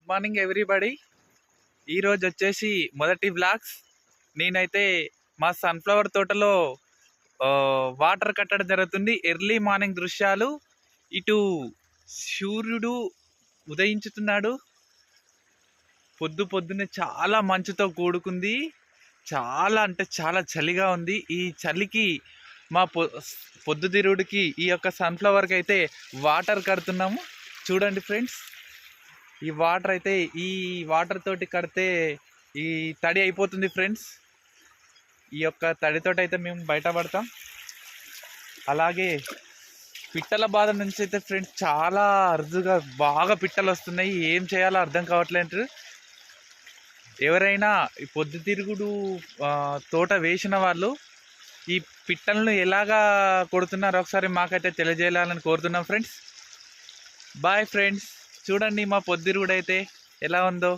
Morning everybody. ఈరోజు వచ్చేసి మొదటి వ్లాగ్స్. నేనైతే మా సన్ఫ్లవర్ తోటలో వాటర్ కట్టడం జరుగుతుంది. ఎర్లీ మార్నింగ్ దృశ్యాలు. ఇటు సూర్యుడు ఉదయించుతున్నాడు. పొద్దున్నే చాలా మంచుతో కూడుకుంది. చాలా అంటే చాలా చలిగా ఉంది. ఈ చలికి మా పొద్దుతిరుగుడికి ఈ యొక్క సన్ఫ్లవర్కి అయితే వాటర్ కడుతున్నాము. చూడండి ఫ్రెండ్స్, ఈ వాటర్ అయితే ఈ వాటర్ తోటి కడితే ఈ తడి అయిపోతుంది ఫ్రెండ్స్. ఈ యొక్క తడితోటి అయితే మేము బయటపడతాం. అలాగే పిట్టల బాధ నుంచి అయితే ఫ్రెండ్స్ చాలా అరుదుగా బాగా పిట్టలు వస్తున్నాయి. ఏం చేయాలో అర్థం కావట్లేదు. ఎవరైనా ఈ పొద్దుతిరుగుడు తోట వేసిన వాళ్ళు ఈ పిట్టలను ఎలాగా కొడుతున్నారో ఒకసారి మాకైతే తెలియజేయాలని కోరుతున్నాం ఫ్రెండ్స్. Bye friends. చూడండి మా పొద్దుతిరుగుడు అయితే ఎలా ఉందో.